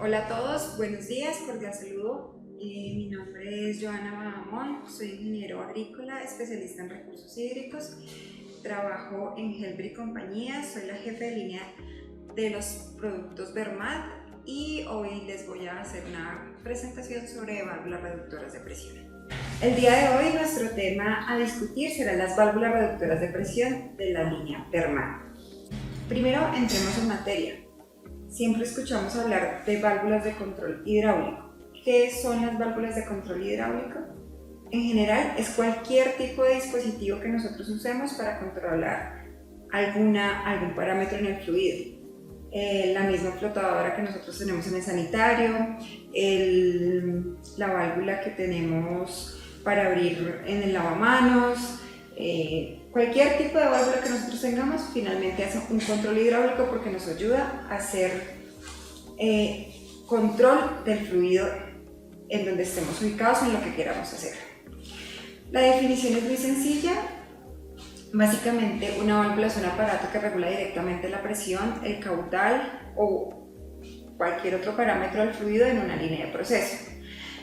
Hola a todos, buenos días, cordial saludo. Mi nombre es Joana Bahamón, soy ingeniero agrícola, especialista en recursos hídricos. Trabajo en Helber y compañía, soy la jefe de línea de los productos Vermat y hoy les voy a hacer una presentación sobre válvulas reductoras de presión. El día de hoy nuestro tema a discutir será las válvulas reductoras de presión de la línea Vermat. Primero entremos en materia. Siempre escuchamos hablar de válvulas de control hidráulico. ¿Qué son las válvulas de control hidráulico? En general es cualquier tipo de dispositivo que nosotros usemos para controlar algún parámetro en el fluido. La misma flotadora que nosotros tenemos en el sanitario, la válvula que tenemos para abrir en el lavamanos, cualquier tipo de válvula que nosotros tengamos finalmente hace un control hidráulico porque nos ayuda a hacer control del fluido en donde estemos ubicados en lo que queramos hacer. La definición es muy sencilla. Básicamente una válvula es un aparato que regula directamente la presión, el caudal o cualquier otro parámetro del fluido en una línea de proceso.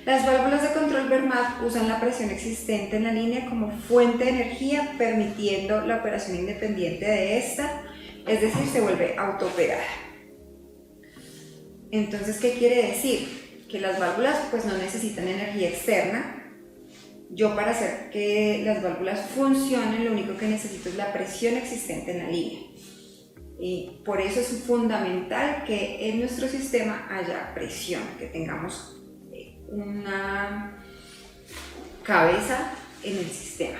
Las válvulas de control Vermat usan la presión existente en la línea como fuente de energía, permitiendo la operación independiente de esta, es decir, se vuelve autooperada. Entonces, ¿qué quiere decir? Que las válvulas pues no necesitan energía externa. Yo para hacer que las válvulas funcionen, lo único que necesito es la presión existente en la línea. Y por eso es fundamental que en nuestro sistema haya presión, que tengamos una cabeza en el sistema.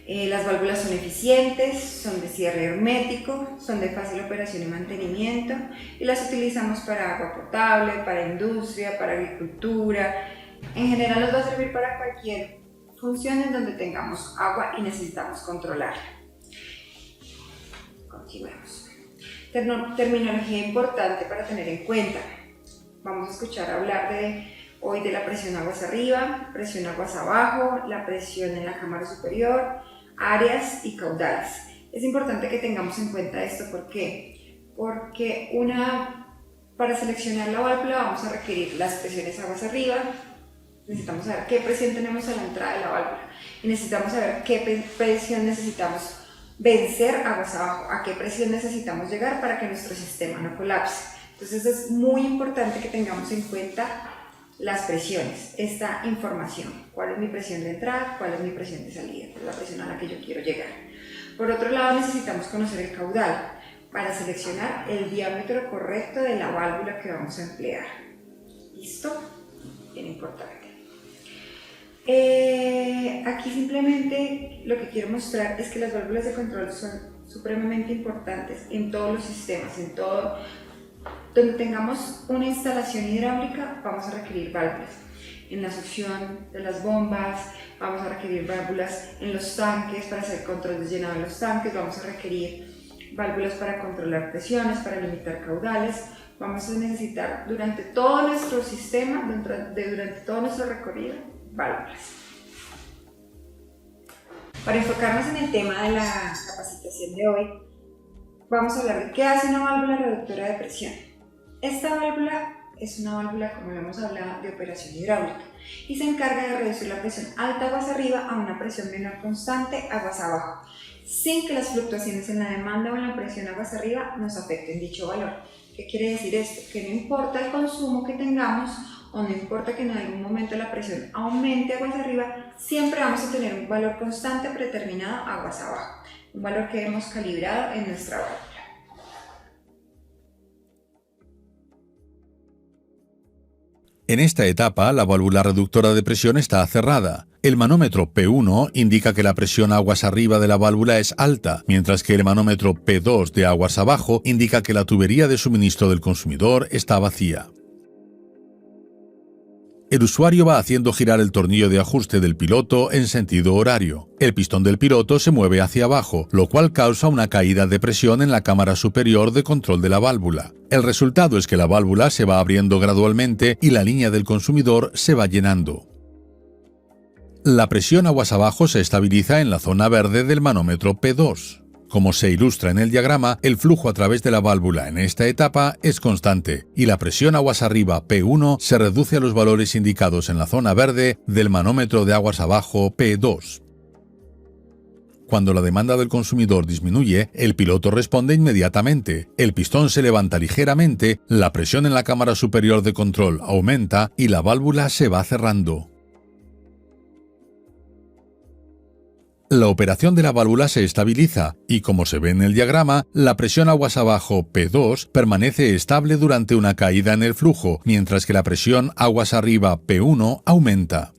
Las válvulas son eficientes, son de cierre hermético, son de fácil operación y mantenimiento y las utilizamos para agua potable, para industria, para agricultura. En general nos va a servir para cualquier función en donde tengamos agua y necesitamos controlarla. Continuemos. Terminología importante para tener en cuenta. Vamos a escuchar hablar hoy de la presión aguas arriba, presión aguas abajo, la presión en la cámara superior, áreas y caudales. Es importante que tengamos en cuenta esto. ¿Por qué? Porque para seleccionar la válvula vamos a requerir las presiones aguas arriba, necesitamos saber qué presión tenemos a la entrada de la válvula y necesitamos saber qué presión necesitamos vencer aguas abajo, a qué presión necesitamos llegar para que nuestro sistema no colapse. Entonces es muy importante que tengamos en cuenta las presiones, esta información, cuál es mi presión de entrada, cuál es mi presión de salida, cuál es la presión a la que yo quiero llegar. Por otro lado, necesitamos conocer el caudal para seleccionar el diámetro correcto de la válvula que vamos a emplear. ¿Listo? Bien importante. Aquí simplemente lo que quiero mostrar es que las válvulas de control son supremamente importantes en todos los sistemas, donde tengamos una instalación hidráulica vamos a requerir válvulas. En la succión de las bombas vamos a requerir válvulas en los tanques para hacer control de llenado de los tanques, vamos a requerir válvulas para controlar presiones, para limitar caudales. Vamos a necesitar durante todo nuestro sistema, durante todo nuestro recorrido, válvulas. Para enfocarnos en el tema de la capacitación de hoy, vamos a hablar de qué hace una válvula reductora de presión. Esta válvula es una válvula, como lo hemos hablado, de operación hidráulica y se encarga de reducir la presión alta aguas arriba a una presión menor constante aguas abajo, sin que las fluctuaciones en la demanda o en la presión aguas arriba nos afecten dicho valor. ¿Qué quiere decir esto? Que no importa el consumo que tengamos o no importa que en algún momento la presión aumente aguas arriba, siempre vamos a tener un valor constante predeterminado aguas abajo, un valor que hemos calibrado en nuestra válvula. En esta etapa, la válvula reductora de presión está cerrada. El manómetro P1 indica que la presión aguas arriba de la válvula es alta, mientras que el manómetro P2 de aguas abajo indica que la tubería de suministro del consumidor está vacía. El usuario va haciendo girar el tornillo de ajuste del piloto en sentido horario. El pistón del piloto se mueve hacia abajo, lo cual causa una caída de presión en la cámara superior de control de la válvula. El resultado es que la válvula se va abriendo gradualmente y la línea del consumidor se va llenando. La presión aguas abajo se estabiliza en la zona verde del manómetro P2. Como se ilustra en el diagrama, el flujo a través de la válvula en esta etapa es constante y la presión aguas arriba P1 se reduce a los valores indicados en la zona verde del manómetro de aguas abajo P2. Cuando la demanda del consumidor disminuye, el piloto responde inmediatamente, el pistón se levanta ligeramente, la presión en la cámara superior de control aumenta y la válvula se va cerrando. La operación de la válvula se estabiliza y, como se ve en el diagrama, la presión aguas abajo P2 permanece estable durante una caída en el flujo, mientras que la presión aguas arriba P1 aumenta.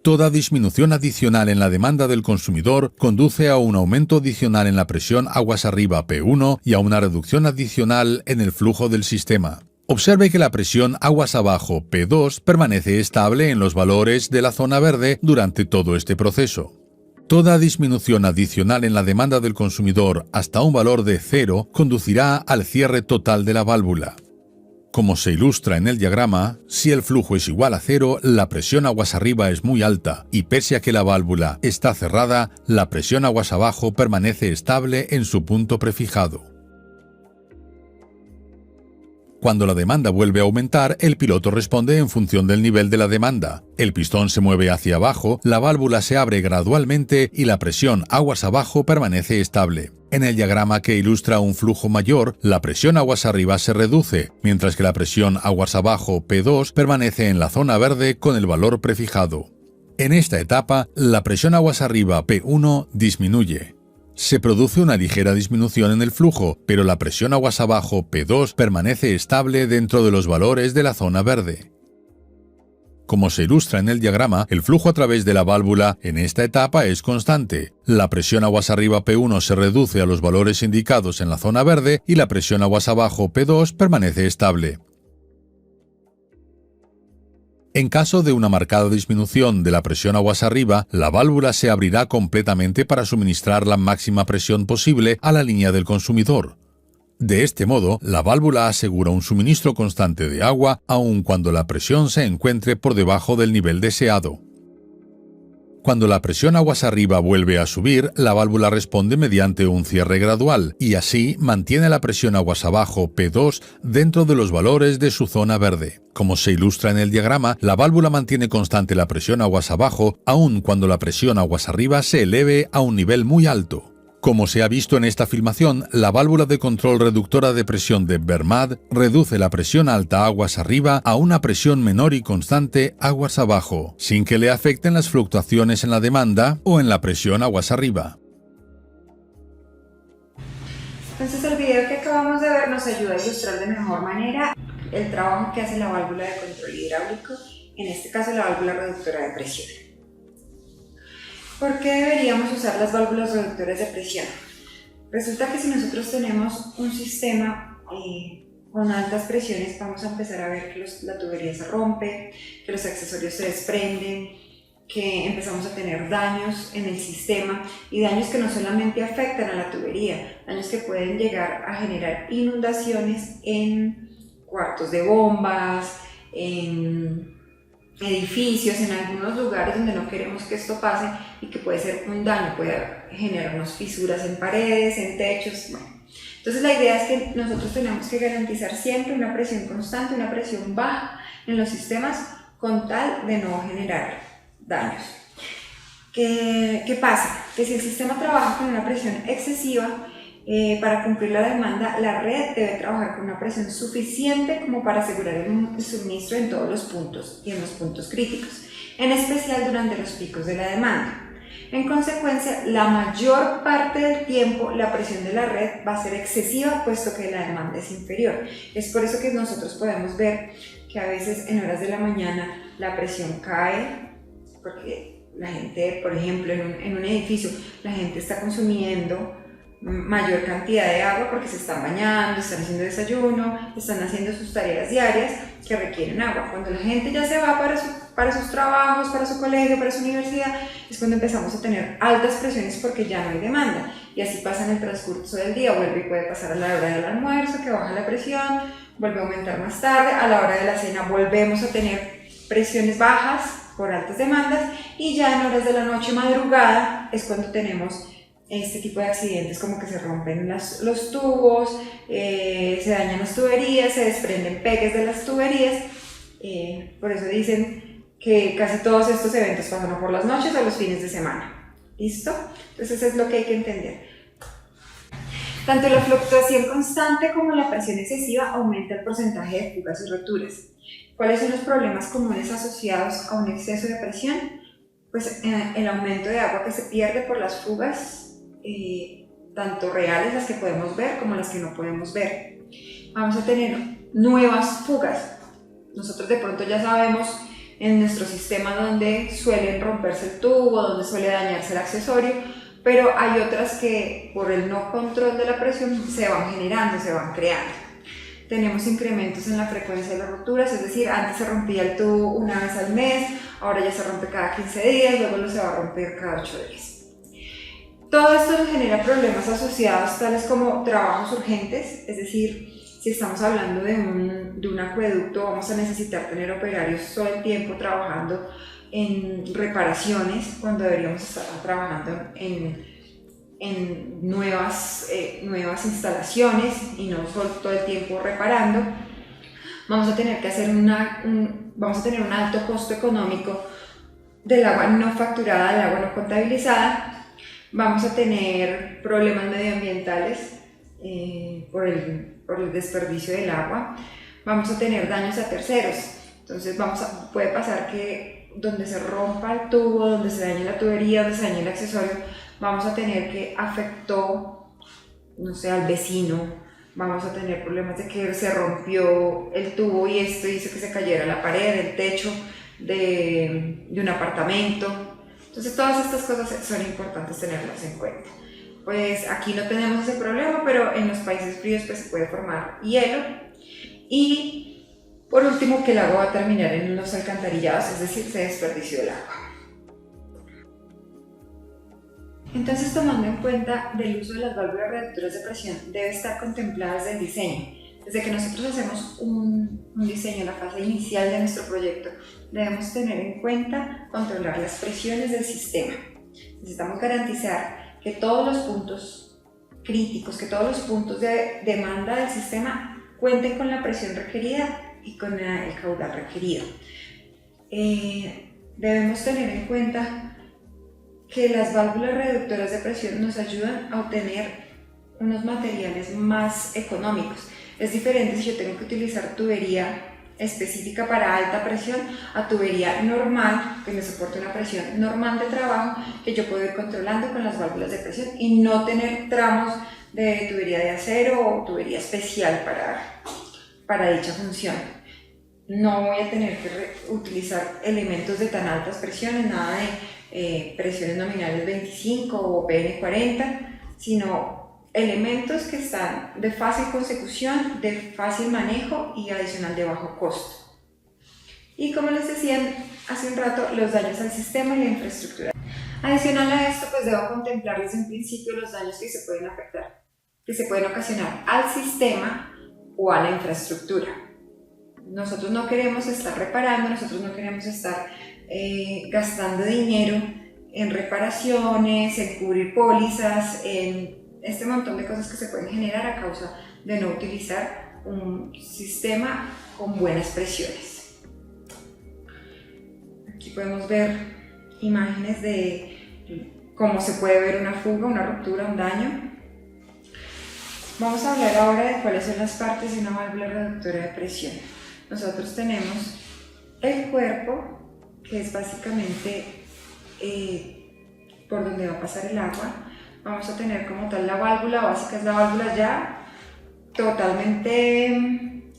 Toda disminución adicional en la demanda del consumidor conduce a un aumento adicional en la presión aguas arriba P1 y a una reducción adicional en el flujo del sistema. Observe que la presión aguas abajo P2 permanece estable en los valores de la zona verde durante todo este proceso. Toda disminución adicional en la demanda del consumidor hasta un valor de 0 conducirá al cierre total de la válvula. Como se ilustra en el diagrama, si el flujo es igual a 0, la presión aguas arriba es muy alta y pese a que la válvula está cerrada, la presión aguas abajo permanece estable en su punto prefijado. Cuando la demanda vuelve a aumentar, el piloto responde en función del nivel de la demanda. El pistón se mueve hacia abajo, la válvula se abre gradualmente y la presión aguas abajo permanece estable. En el diagrama que ilustra un flujo mayor, la presión aguas arriba se reduce, mientras que la presión aguas abajo P2 permanece en la zona verde con el valor prefijado. En esta etapa, la presión aguas arriba P1 disminuye. Se produce una ligera disminución en el flujo, pero la presión aguas abajo P2 permanece estable dentro de los valores de la zona verde. Como se ilustra en el diagrama, el flujo a través de la válvula en esta etapa es constante. La presión aguas arriba P1 se reduce a los valores indicados en la zona verde y la presión aguas abajo P2 permanece estable. En caso de una marcada disminución de la presión aguas arriba, la válvula se abrirá completamente para suministrar la máxima presión posible a la línea del consumidor. De este modo, la válvula asegura un suministro constante de agua aun cuando la presión se encuentre por debajo del nivel deseado. Cuando la presión aguas arriba vuelve a subir, la válvula responde mediante un cierre gradual y así mantiene la presión aguas abajo P2 dentro de los valores de su zona verde. Como se ilustra en el diagrama, la válvula mantiene constante la presión aguas abajo aun cuando la presión aguas arriba se eleve a un nivel muy alto. Como se ha visto en esta filmación, la válvula de control reductora de presión de Vermad reduce la presión alta aguas arriba a una presión menor y constante aguas abajo, sin que le afecten las fluctuaciones en la demanda o en la presión aguas arriba. Entonces el video que acabamos de ver nos ayuda a ilustrar de mejor manera el trabajo que hace la válvula de control hidráulico, en este caso la válvula reductora de presión. ¿Por qué deberíamos usar las válvulas reductoras de presión? Resulta que si nosotros tenemos un sistema con altas presiones, vamos a empezar a ver que la tubería se rompe, que los accesorios se desprenden, que empezamos a tener daños en el sistema y daños que no solamente afectan a la tubería, daños que pueden llegar a generar inundaciones en cuartos de bombas, en edificios, en algunos lugares donde no queremos que esto pase y que puede ser un daño, puede generarnos fisuras en paredes, en techos, bueno. Entonces la idea es que nosotros tenemos que garantizar siempre una presión constante, una presión baja en los sistemas con tal de no generar daños. ¿Qué pasa? Que si el sistema trabaja con una presión excesiva, para cumplir la demanda, la red debe trabajar con una presión suficiente como para asegurar el suministro en todos los puntos y en los puntos críticos, en especial durante los picos de la demanda. En consecuencia, la mayor parte del tiempo la presión de la red va a ser excesiva puesto que la demanda es inferior. Es por eso que nosotros podemos ver que a veces en horas de la mañana la presión cae porque la gente, por ejemplo, en un edificio, la gente está consumiendo mayor cantidad de agua porque se están bañando, están haciendo desayuno, están haciendo sus tareas diarias que requieren agua. Cuando la gente ya se va para sus trabajos, para su colegio, para su universidad, es cuando empezamos a tener altas presiones porque ya no hay demanda. Y así pasa en el transcurso del día, vuelve y puede pasar a la hora del almuerzo, que baja la presión, vuelve a aumentar más tarde, a la hora de la cena volvemos a tener presiones bajas, por altas demandas, y ya en horas de la noche, madrugada, es cuando tenemos este tipo de accidentes, como que se rompen los tubos, se dañan las tuberías, se desprenden pegues de las tuberías. Por eso dicen que casi todos estos eventos pasan o por las noches o los fines de semana. ¿Listo? Entonces eso es lo que hay que entender. Tanto la fluctuación constante como la presión excesiva aumenta el porcentaje de fugas y roturas. ¿Cuáles son los problemas comunes asociados a un exceso de presión? Pues el aumento de agua que se pierde por las fugas, tanto reales, las que podemos ver, como las que no podemos ver. Vamos a tener nuevas fugas. Nosotros de pronto ya sabemos en nuestro sistema donde suelen romperse el tubo, donde suele dañarse el accesorio, pero hay otras que por el no control de la presión se van generando, se van creando. Tenemos incrementos en la frecuencia de las roturas, es decir, antes se rompía el tubo una vez al mes, ahora ya se rompe cada 15 días, luego lo se va a romper cada 8 días. Todo esto nos genera problemas asociados tales como trabajos urgentes, es decir, si estamos hablando de un acueducto, vamos a necesitar tener operarios todo el tiempo trabajando en reparaciones cuando deberíamos estar trabajando en nuevas instalaciones y no solo todo el tiempo reparando. Vamos a tener que hacer vamos a tener un alto costo económico del agua no facturada, del agua no contabilizada. Vamos a tener problemas medioambientales por el desperdicio del agua. Vamos a tener daños a terceros. Entonces puede pasar que donde se rompa el tubo, donde se dañe la tubería, donde se dañe el accesorio, vamos a tener que afectó, no sé, al vecino. Vamos a tener problemas de que se rompió el tubo y esto hizo que se cayera la pared, el techo de un apartamento. Entonces todas estas cosas son importantes tenerlas en cuenta. Pues aquí no tenemos ese problema, pero en los países fríos pues se puede formar hielo. Y por último, que el agua va a terminar en los alcantarillados, es decir, se desperdició el agua. Entonces, tomando en cuenta del uso de las válvulas reductoras de presión, debe estar contemplada desde el diseño. Desde que nosotros hacemos un diseño en la fase inicial de nuestro proyecto, debemos tener en cuenta controlar las presiones del sistema. Necesitamos garantizar que todos los puntos críticos, que todos los puntos de demanda del sistema cuenten con la presión requerida y con el caudal requerido. Debemos tener en cuenta que las válvulas reductoras de presión nos ayudan a obtener unos materiales más económicos. Es diferente si yo tengo que utilizar tubería específica para alta presión a tubería normal, que me soporte una presión normal de trabajo, que yo puedo ir controlando con las válvulas de presión y no tener tramos de tubería de acero o tubería especial para dicha función. No voy a tener que utilizar elementos de tan altas presiones, nada de presiones nominales 25 o PN 40, sino elementos que están de fácil consecución, de fácil manejo y adicional de bajo costo. Y como les decía hace un rato, los daños al sistema y la infraestructura. Adicional a esto, pues debo contemplar desde un principio los daños que se pueden afectar, que se pueden ocasionar al sistema o a la infraestructura. Nosotros no queremos estar reparando, nosotros no queremos estar gastando dinero en reparaciones, en cubrir pólizas, en este montón de cosas que se pueden generar a causa de no utilizar un sistema con buenas presiones. Aquí podemos ver imágenes de cómo se puede ver una fuga, una ruptura, un daño. Vamos a hablar ahora de cuáles son las partes de una válvula reductora de presión. Nosotros tenemos el cuerpo, que es básicamente por donde va a pasar el agua. Vamos a tener como tal la válvula básica, es la válvula ya totalmente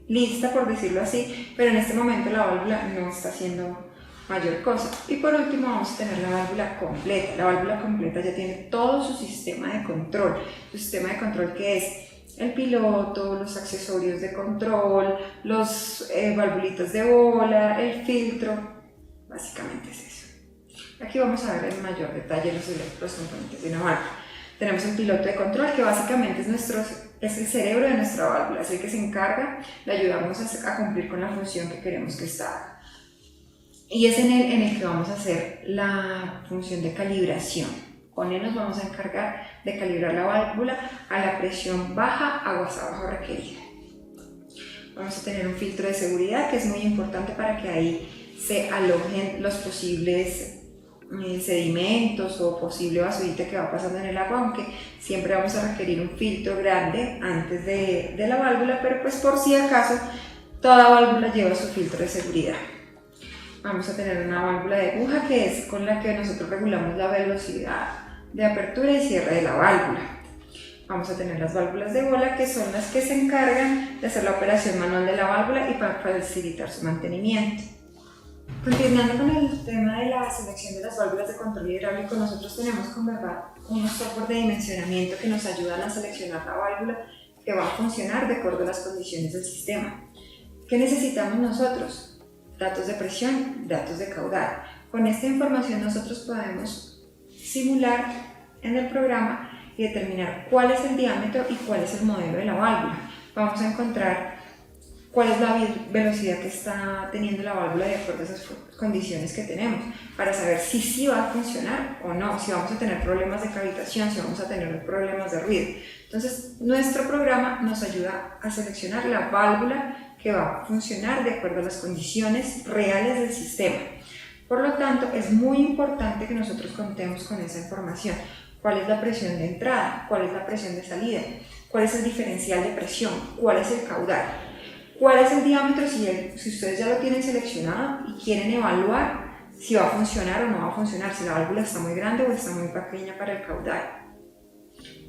lista, por decirlo así, pero en este momento la válvula no está haciendo mayor cosa. Y por último vamos a tener la válvula completa. La válvula completa ya tiene todo su sistema de control, su sistema de control que es el piloto, los accesorios de control, los valvulitas de bola, el filtro, básicamente es eso. Aquí vamos a ver en mayor detalle los componentes de una válvula. Tenemos el piloto de control, que básicamente es el cerebro de nuestra válvula, es el que se encarga, le ayudamos a cumplir con la función que queremos que esta haga. y es en el que vamos a hacer la función de calibración. Con él nos vamos a encargar de calibrar la válvula a la presión baja, aguas abajo requerida. Vamos a tener un filtro de seguridad que es muy importante para que ahí se alojen los posibles sedimentos o posible basurita que va pasando en el agua, aunque siempre vamos a requerir un filtro grande antes de la válvula, pero pues por si acaso toda válvula lleva su filtro de seguridad. Vamos a tener una válvula de aguja que es con la que nosotros regulamos la velocidad de apertura y cierre de la válvula. Vamos a tener las válvulas de bola, que son las que se encargan de hacer la operación manual de la válvula y para facilitar su mantenimiento. Continuando con el tema de la selección de las válvulas de control hidráulico, nosotros tenemos con verdad unos software de dimensionamiento que nos ayudan a seleccionar la válvula que va a funcionar de acuerdo a las condiciones del sistema. ¿Qué necesitamos nosotros? Datos de presión, datos de caudal. Con esta información nosotros podemos simular en el programa y determinar cuál es el diámetro y cuál es el modelo de la válvula. Vamos a encontrar cuál es la velocidad que está teniendo la válvula de acuerdo a esas condiciones que tenemos, para saber si sí va a funcionar o no, si vamos a tener problemas de cavitación, si vamos a tener problemas de ruido. Entonces, nuestro programa nos ayuda a seleccionar la válvula que va a funcionar de acuerdo a las condiciones reales del sistema. Por lo tanto, es muy importante que nosotros contemos con esa información. ¿Cuál es la presión de entrada? ¿Cuál es la presión de salida? ¿Cuál es el diferencial de presión? ¿Cuál es el caudal? ¿Cuál es el diámetro si ustedes ya lo tienen seleccionado y quieren evaluar si va a funcionar o no va a funcionar, si la válvula está muy grande o está muy pequeña para el caudal?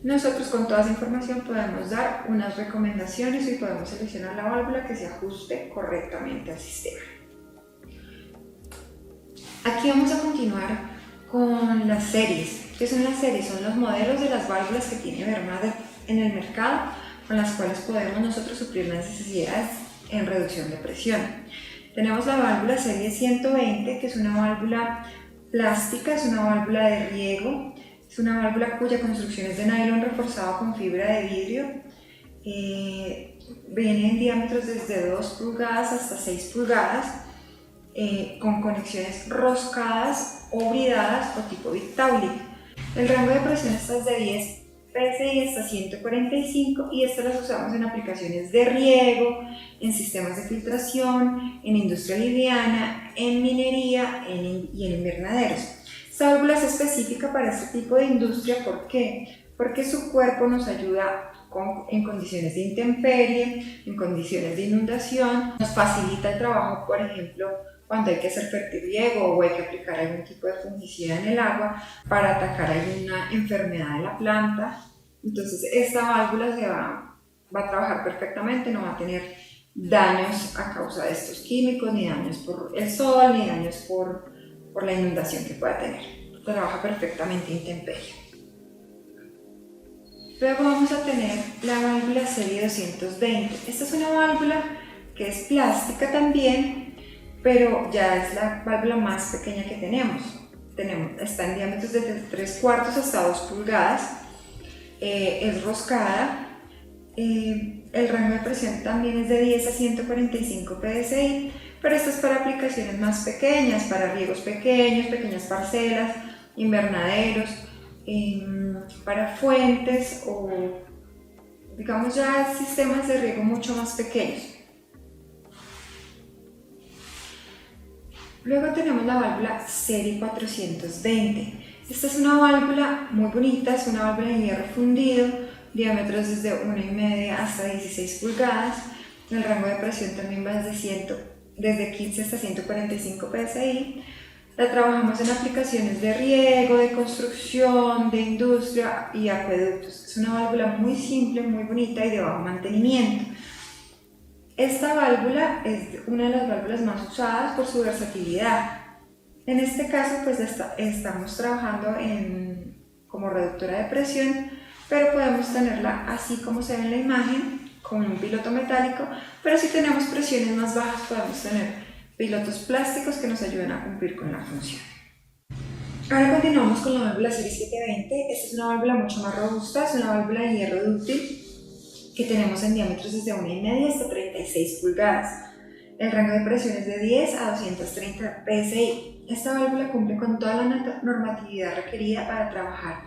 Nosotros con toda esa información podemos dar unas recomendaciones y podemos seleccionar la válvula que se ajuste correctamente al sistema. Aquí vamos a continuar con las series. ¿Qué son las series? Son los modelos de las válvulas que tiene Vermada en el mercado, con las cuales podemos nosotros suplir las necesidades en reducción de presión. Tenemos la válvula serie 120, que es una válvula plástica, es una válvula de riego, es una válvula cuya construcción es de nylon reforzado con fibra de vidrio, viene en diámetros desde 2 pulgadas hasta 6 pulgadas, con conexiones roscadas o bridadas o tipo Victaulic. El rango de presión está desde 10 PSI hasta 145 y estas las usamos en aplicaciones de riego, en sistemas de filtración, en industria liviana, en minería y en invernaderos. Esta válvula es específica para este tipo de industria. ¿Por qué? Porque su cuerpo nos ayuda en condiciones de intemperie, en condiciones de inundación, nos facilita el trabajo, por ejemplo, cuando hay que hacer fertirriego o hay que aplicar algún tipo de fungicida en el agua para atacar alguna enfermedad de la planta. Entonces esta válvula va a trabajar perfectamente, no va a tener daños a causa de estos químicos, ni daños por el sol, ni daños por la inundación que pueda tener. Trabaja perfectamente intemperie. Luego vamos a tener la válvula serie 220. Esta es una válvula que es plástica también, pero ya es la válvula más pequeña que tenemos. Está en diámetros de 3/4 hasta 2 pulgadas, es roscada, el rango de presión también es de 10 a 145 PSI, pero esto es para aplicaciones más pequeñas, para riegos pequeños, pequeñas parcelas, invernaderos, para fuentes o digamos ya sistemas de riego mucho más pequeños. Luego tenemos la válvula serie 420. Esta es una válvula muy bonita, es una válvula de hierro fundido, diámetros desde 1,5 hasta 16 pulgadas. El rango de presión también va desde 15 hasta 145 PSI. La trabajamos en aplicaciones de riego, de construcción, de industria y acueductos. Es una válvula muy simple, muy bonita y de bajo mantenimiento. Esta válvula es una de las válvulas más usadas por su versatilidad. En este caso, pues estamos trabajando como reductora de presión, pero podemos tenerla así como se ve en la imagen, con un piloto metálico, pero si tenemos presiones más bajas podemos tener pilotos plásticos que nos ayuden a cumplir con la función. Ahora continuamos con la válvula serie 720. Esta es una válvula mucho más robusta, es una válvula de hierro dúctil que tenemos en diámetros desde 1,5 hasta 36 pulgadas. El rango de presión es de 10 a 230 psi. Esta válvula cumple con toda la normatividad requerida para trabajar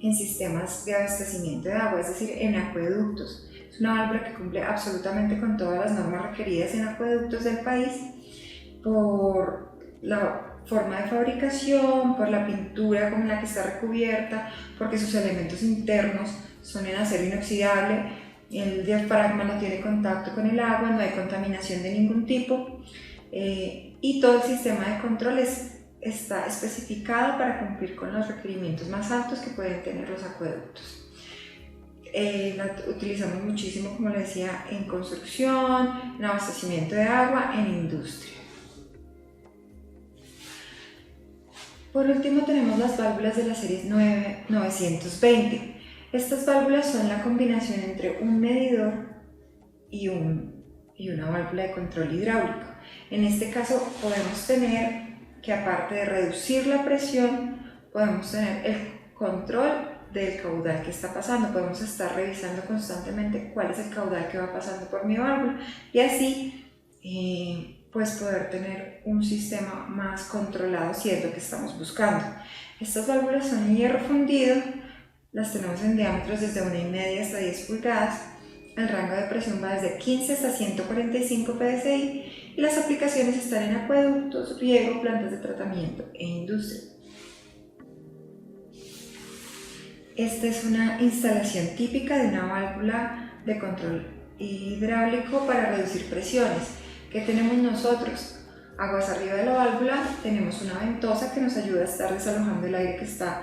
en sistemas de abastecimiento de agua, es decir, en acueductos. Es una válvula que cumple absolutamente con todas las normas requeridas en acueductos del país por la forma de fabricación, por la pintura con la que está recubierta, porque sus elementos internos son en acero inoxidable, el diafragma no tiene contacto con el agua, no hay contaminación de ningún tipo y todo el sistema de control está especificado para cumplir con los requerimientos más altos que pueden tener los acueductos. La utilizamos muchísimo, como les decía, en construcción, en abastecimiento de agua, en industria. Por último tenemos las válvulas de la serie 920. Estas válvulas son la combinación entre un medidor y una válvula de control hidráulico. En este caso podemos tener que, aparte de reducir la presión, podemos tener el control del caudal que está pasando. Podemos estar revisando constantemente cuál es el caudal que va pasando por mi válvula y así pues poder tener un sistema más controlado si es lo que estamos buscando. Estas válvulas son en hierro fundido, las tenemos en diámetros desde 1,5 hasta 10 pulgadas, el rango de presión va desde 15 hasta 145 psi y las aplicaciones están en acueductos, riego, plantas de tratamiento e industria. Esta es una instalación típica de una válvula de control hidráulico para reducir presiones. ¿Qué tenemos nosotros? Aguas arriba de la válvula, tenemos una ventosa que nos ayuda a estar desalojando el aire que está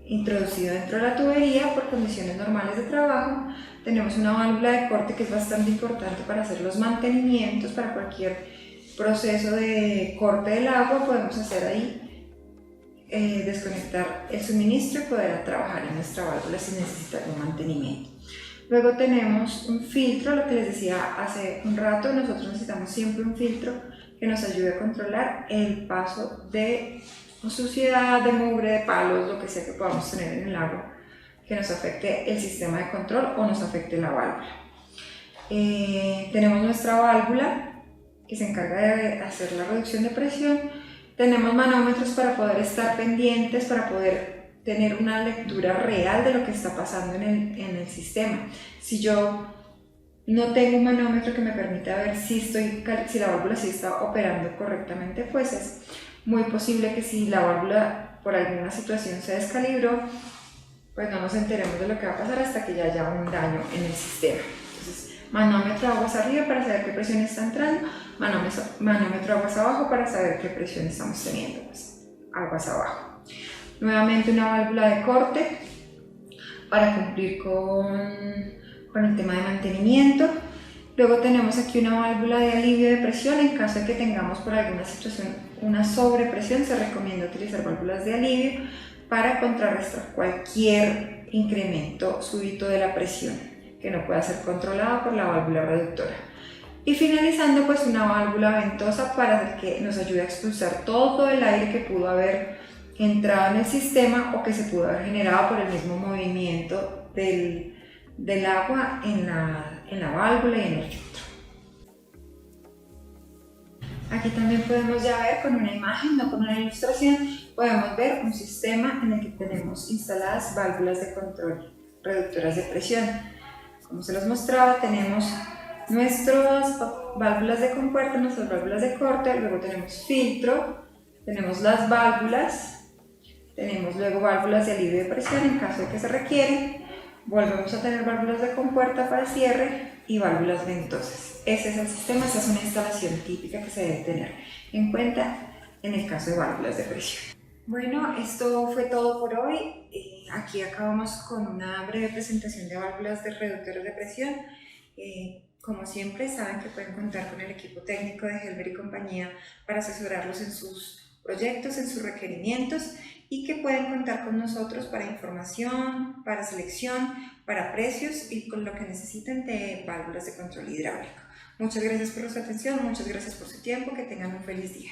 introducido dentro de la tubería por condiciones normales de trabajo. Tenemos una válvula de corte que es bastante importante para hacer los mantenimientos, para cualquier proceso de corte del agua podemos hacer ahí, desconectar el suministro y poder trabajar en nuestra válvula sin necesitar un mantenimiento. Luego tenemos un filtro, lo que les decía hace un rato, nosotros necesitamos siempre un filtro que nos ayude a controlar el paso de suciedad, de mugre, de palos, lo que sea que podamos tener en el agua que nos afecte el sistema de control o nos afecte la válvula. Tenemos nuestra válvula que se encarga de hacer la reducción de presión. Tenemos manómetros para poder estar pendientes, para poder tener una lectura real de lo que está pasando en el sistema. Si yo no tengo un manómetro que me permita ver si la válvula sí está operando correctamente, pues es muy posible que si la válvula por alguna situación se descalibró, pues no nos enteremos de lo que va a pasar hasta que ya haya un daño en el sistema. Entonces, manómetro aguas arriba para saber qué presión está entrando, manómetro aguas abajo para saber qué presión estamos teniendo, pues aguas abajo. Nuevamente una válvula de corte para cumplir con el tema de mantenimiento. Luego tenemos aquí una válvula de alivio de presión. En caso de que tengamos por alguna situación una sobrepresión, se recomienda utilizar válvulas de alivio para contrarrestar cualquier incremento súbito de la presión que no pueda ser controlado por la válvula reductora. Y finalizando, pues una válvula ventosa para que nos ayude a expulsar todo el aire que pudo haber entrado en el sistema o que se pudo haber generado por el mismo movimiento del agua en la válvula y en el filtro. Aquí también podemos ya ver con una imagen, no con una ilustración, podemos ver un sistema en el que tenemos instaladas válvulas de control reductoras de presión. Como se los mostraba, tenemos nuestras válvulas de compuerta, nuestras válvulas de corte, luego tenemos filtro, tenemos las válvulas, tenemos luego válvulas de alivio de presión en caso de que se requieren, volvemos a tener válvulas de compuerta para cierre y válvulas ventosas. Ese es el sistema, esa es una instalación típica que se debe tener en cuenta en el caso de válvulas de presión. Bueno, esto fue todo por hoy. Aquí acabamos con una breve presentación de válvulas de reductores de presión. Como siempre, saben que pueden contar con el equipo técnico de Helber y compañía para asesorarlos en sus proyectos, en sus requerimientos, y que pueden contar con nosotros para información, para selección, para precios y con lo que necesiten de válvulas de control hidráulico. Muchas gracias por su atención, muchas gracias por su tiempo, que tengan un feliz día.